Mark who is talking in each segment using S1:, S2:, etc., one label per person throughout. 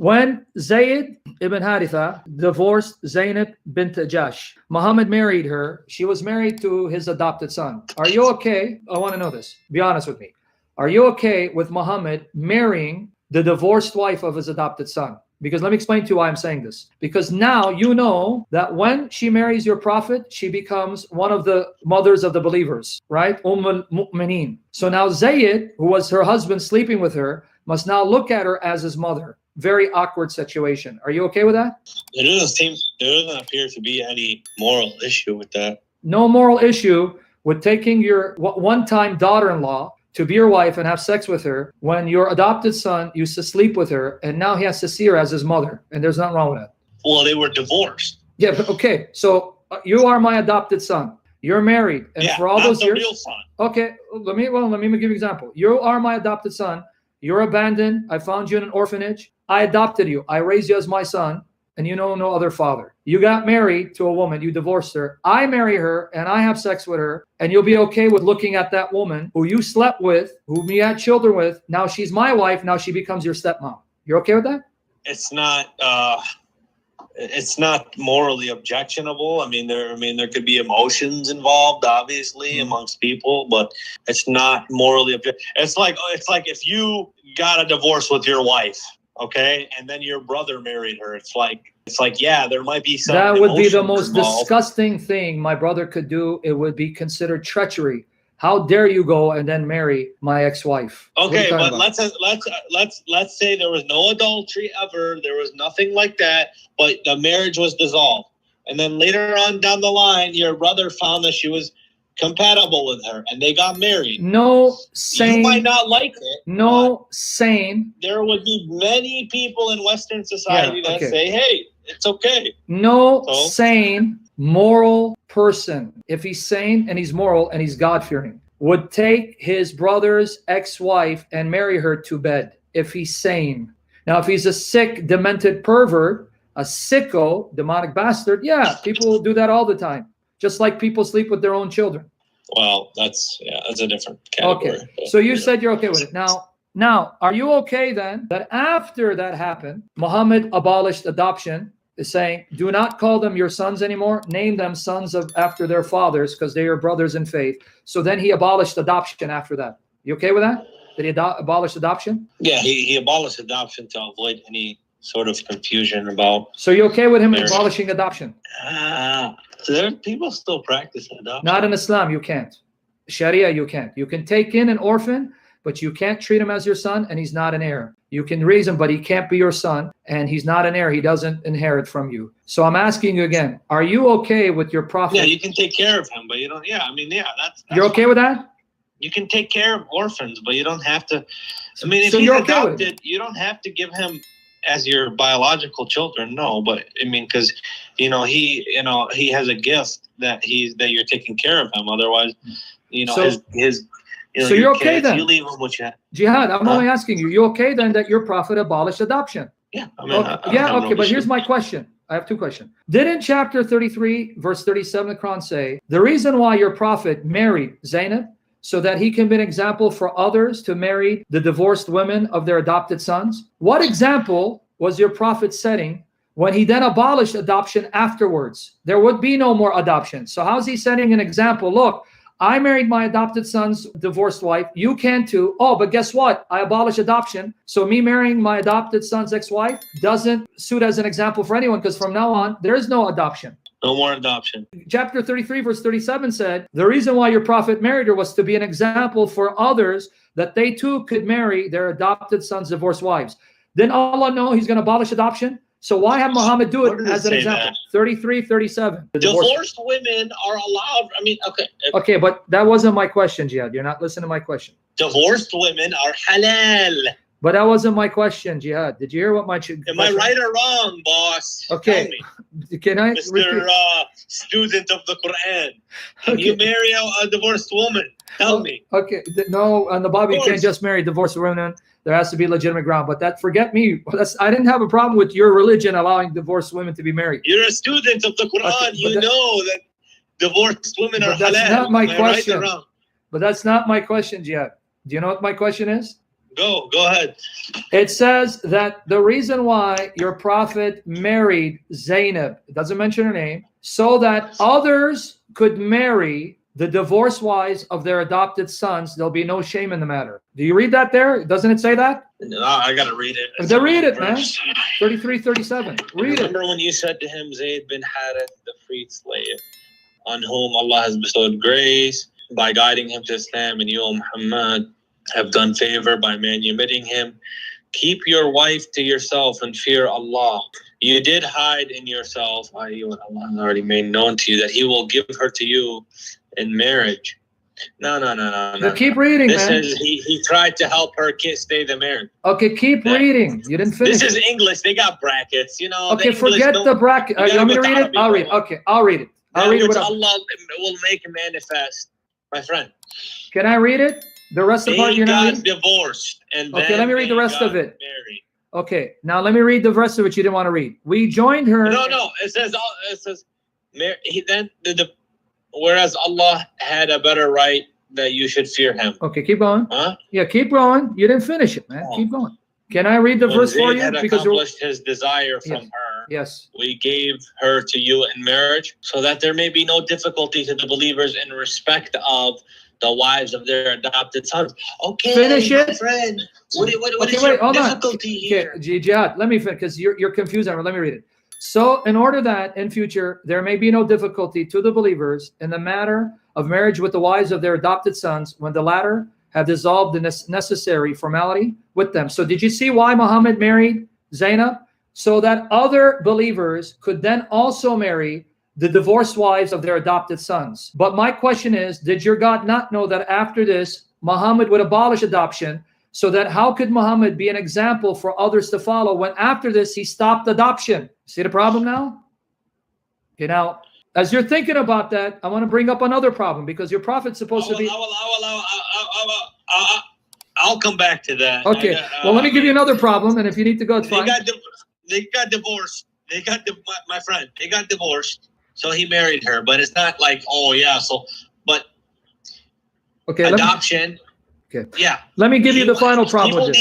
S1: When Zayd ibn Haritha divorced Zainab bint Jash, Muhammad married her. She was married to his adopted son. Are you okay? I want to know this. Be honest with me. Are you okay with Muhammad marrying the divorced wife of his adopted son? Because let me explain to you why I'm saying this. Because now you know that when she marries your prophet, she becomes one of the mothers of the believers, right? al-Mu'mineen. So now Zayd, who was her husband sleeping with her, must now look at her as his mother. Very awkward situation. Are you okay with that?
S2: There doesn't appear to be any moral issue with that.
S1: No moral issue with taking your one-time daughter-in-law to be your wife and have sex with her when your adopted son used to sleep with her and now he has to see her as his mother, and there's nothing wrong with that.
S2: Well, they were divorced.
S1: Yeah, but okay. So you are my adopted son. You're married, and for all those years,
S2: real son.
S1: Okay, let me give you an example. You are my adopted son. You're abandoned. I found you in an orphanage. I adopted you. I raised you as my son, and you know no other father. You got married to a woman. You divorced her. I marry her, and I have sex with her, and you'll be okay with looking at that woman who you slept with, whom you had children with. Now she's my wife. Now she becomes your stepmom. You're okay with that?
S2: It's not morally objectionable. I mean, there could be emotions involved, obviously, amongst people, but it's not morally It's like if you got a divorce with your wife, okay, and then your brother married her. It's like yeah, there might be some.
S1: That would be the most
S2: involved.
S1: Disgusting thing my brother could do. It would be considered treachery. How dare you go and then marry my ex-wife?
S2: Okay, but let's say there was no adultery ever. There was nothing like that, but the marriage was dissolved. And then later on down the line, your brother found that she was compatible with her and they got married.
S1: No sane.
S2: You might not like it.
S1: No sane.
S2: There would be many people in Western society that say, hey, it's okay.
S1: No sane, moral person, if he's sane and he's moral and he's God-fearing, would take his brother's ex-wife and marry her to bed if he's sane. Now, if he's a sick, demented pervert, a sicko, demonic bastard, yeah, people will do that all the time. Just like people sleep with their own children.
S2: Well, that's a different category.
S1: Okay, so you said you're okay with it. Now, are you okay then that after that happened, Muhammad abolished adoption, is saying, do not call them your sons anymore. Name them sons of after their fathers because they are brothers in faith. So then he abolished adoption after that. You okay with that? Did he abolish adoption?
S2: Yeah, he abolished adoption to avoid any sort of confusion about.
S1: So you're okay with him abolishing adoption?
S2: There people still practice adoption.
S1: Not in Islam, you can't. Sharia, you can't. You can take in an orphan, but you can't treat him as your son, and he's not an heir. You can raise him, but he can't be your son, and he's not an heir. He doesn't inherit from you. So I'm asking you again, are you okay with your prophet?
S2: Yeah, you can take care of him, but you don't. Yeah, I mean, yeah, that's
S1: you're okay with that?
S2: You can take care of orphans, but you don't have to. I mean, if
S1: so
S2: he's
S1: you're okay
S2: adopted, you don't have to give him as your biological children. No, but I mean, because he has a gift that you're taking care of him. Otherwise, his.
S1: So you're okay then?
S2: You leave him with you.
S1: Jihad, I'm only asking you. You okay then that your prophet abolished adoption?
S2: Yeah. I mean,
S1: okay, but here's my question. I have two questions. Didn't chapter 33, verse 37 of the Quran say, the reason why your prophet married Zainab, so that he can be an example for others to marry the divorced women of their adopted sons? What example was your prophet setting when he then abolished adoption afterwards? There would be no more adoption. So how's he setting an example? Look, I married my adopted son's divorced wife. You can too. Oh, but guess what? I abolished adoption. So me marrying my adopted son's ex-wife doesn't suit as an example for anyone, because from now on, there is no adoption.
S2: No more adoption.
S1: Chapter 33, verse 37 said, the reason why your prophet married her was to be an example for others that they too could marry their adopted son's divorced wives. Didn't Allah know he's going to abolish adoption? So why have Muhammad do it as an example? That? 33, 37.
S2: Divorced women are allowed. I mean, okay.
S1: Okay, but that wasn't my question, Jihad. You're not listening to my question.
S2: Divorced women are halal.
S1: But that wasn't my question, Jihad. Did you hear what my question?
S2: Am I right or wrong, boss?
S1: Okay.
S2: Tell me.
S1: Can I
S2: Mr. Student of the Quran. Can you marry a divorced woman? Tell me.
S1: Okay. No, on the Bible, you can't just marry divorced women. There has to be legitimate ground. But that, forget me. I didn't have a problem with your religion allowing divorced women to be married.
S2: You're a student of the Quran. Okay, you know that divorced women are halal.
S1: That's not my question.
S2: Right,
S1: but that's not my question, Jihad. Do you know what my question is?
S2: Go ahead.
S1: It says that the reason why your prophet married Zainab, it doesn't mention her name, so that others could marry the divorced wives of their adopted sons. There'll be no shame in the matter. Do you read that there? Doesn't it say that?
S2: No, I gotta read it.
S1: Then read it, man. 33, 37. Read it.
S2: Remember when you said to him, Zayd bin Harith, the freed slave, on whom Allah has bestowed grace by guiding him to Islam, and you, O Muhammad, have done favor by manumitting him. Keep your wife to yourself and fear Allah. You did hide in yourself, i.e. what Allah has already made known to you, that He will give her to you in marriage. No.
S1: Keep reading,
S2: this
S1: man.
S2: Is, he tried to help her stay the marriage.
S1: Okay, keep reading. You didn't finish.
S2: This is English. They got brackets, you know.
S1: Okay, forget the bracket. You want me to read it? I'll read it. Okay, I'll read it. I'll read it.
S2: Which Allah will make manifest, my friend.
S1: Can I read it? The rest of the part you're not reading?
S2: They got divorced. And
S1: okay, let me read the rest of it.
S2: Married.
S1: Okay, now let me read the rest of it you didn't want to read. We joined her.
S2: No. It says whereas Allah had a better right that you should fear Him.
S1: Okay, keep going.
S2: Huh?
S1: Yeah, keep going. You didn't finish it, man. Keep going. Can I read the verse for you?
S2: Had
S1: because
S2: accomplished his desire from her.
S1: Yes.
S2: We gave her to you in marriage, so that there may be no difficulty to the believers in respect of the wives of their adopted sons. Okay,
S1: finish it,
S2: friend. What
S1: okay,
S2: is
S1: wait,
S2: your difficulty here?
S1: Okay, Jihad, let me finish because you're confused. Let me read it. So, in order that in future there may be no difficulty to the believers in the matter of marriage with the wives of their adopted sons, when the latter have dissolved the necessary formality with them. So, did you see why Muhammad married Zainab? So that other believers could then also marry the divorced wives of their adopted sons. But my question is, did your God not know that after this, Muhammad would abolish adoption? So that how could Muhammad be an example for others to follow when after this he stopped adoption? See the problem now? Okay, now, as you're thinking about that, I want to bring up another problem because your prophet's supposed to be...
S2: I'll come back to that.
S1: Okay, well, let me give you another problem, and if you need to go, it's fine.
S2: They got divorced. My friend, they got divorced. So he married her, but it's not like, oh yeah, but
S1: okay,
S2: adoption.
S1: Okay.
S2: Yeah.
S1: Let me give you the final problem with this.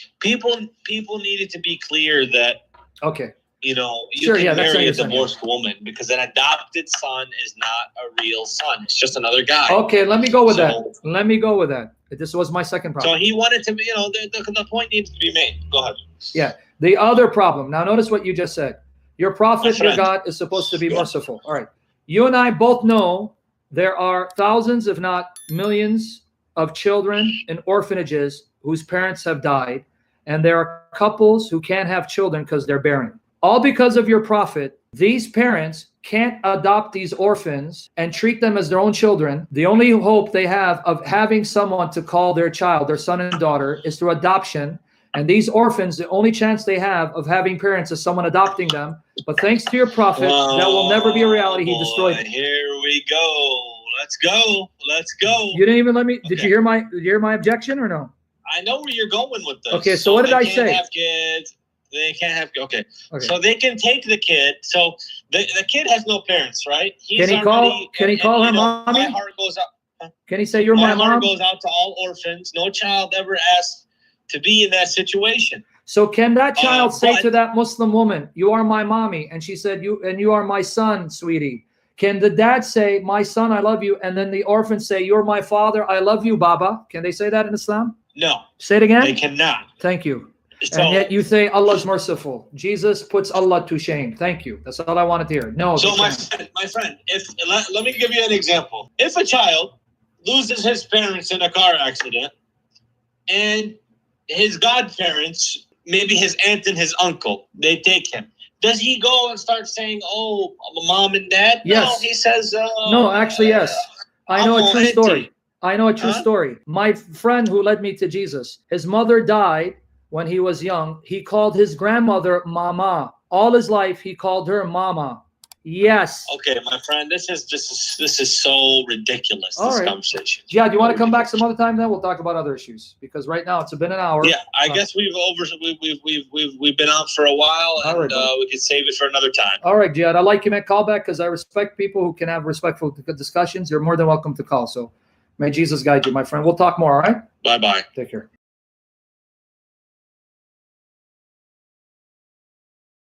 S2: People needed to be clear that
S1: okay.
S2: You know, you can marry a divorced woman because an adopted son is not a real son. It's just another guy.
S1: Okay, let me go with that. Let me go with that. This was my second problem.
S2: So he wanted to, you know, the point needs to be made. Go ahead.
S1: Yeah. The other problem. Now notice what you just said. Your prophet, your God, is supposed to be merciful. All right. You and I both know there are thousands, if not millions, of children in orphanages whose parents have died. And there are couples who can't have children because they're barren. All because of your prophet, these parents can't adopt these orphans and treat them as their own children. The only hope they have of having someone to call their child, their son and daughter, is through adoption. And these orphans, the only chance they have of having parents is someone adopting them. But thanks to your prophet, that will never be a reality. He destroyed it.
S2: Here we go. Let's go.
S1: You didn't even let me. Okay. Did you hear my objection or no?
S2: I know where you're going with this.
S1: Okay, so what did I say?
S2: They can't have kids. They can't have. Okay. So they can take the kid. So the kid has no parents, right?
S1: Can he call her mommy?
S2: My heart goes out.
S1: Can he say you're my mom?
S2: My heart goes out to all orphans. No child ever asked to be in that situation.
S1: So can that child say to that Muslim woman, "You are my mommy," and she said, "You are my son, sweetie"? Can the dad say, "My son, I love you," and then the orphan say, "You're my father, I love you, Baba"? Can they say that in Islam?
S2: No.
S1: Say it again.
S2: They cannot.
S1: Thank you. So, and yet you say Allah's merciful. Jesus puts Allah to shame. Thank you. That's all I wanted to hear. No.
S2: So my friend, let me give you an example. If a child loses his parents in a car accident, and his godparents, maybe his aunt and his uncle, they take him. Does he go and start saying, "Oh, mom and dad"?
S1: Yes.
S2: No, he says.
S1: No, actually, yes. I know a true story. I know a true story. My friend who led me to Jesus, his mother died when he was young. He called his grandmother Mama. All his life, he called her Mama. Yes.
S2: Okay, my friend, this is so ridiculous. This conversation.
S1: Yeah, do you want to come back some other time? Then we'll talk about other issues because right now it's been an hour.
S2: Yeah, I guess we've been out for a while, and we could save it for another time.
S1: All right, Jihad. I like you, man. Call back because I respect people who can have respectful discussions. You're more than welcome to call. So may Jesus guide you, my friend. We'll talk more. All right.
S2: Bye-bye.
S1: Take care.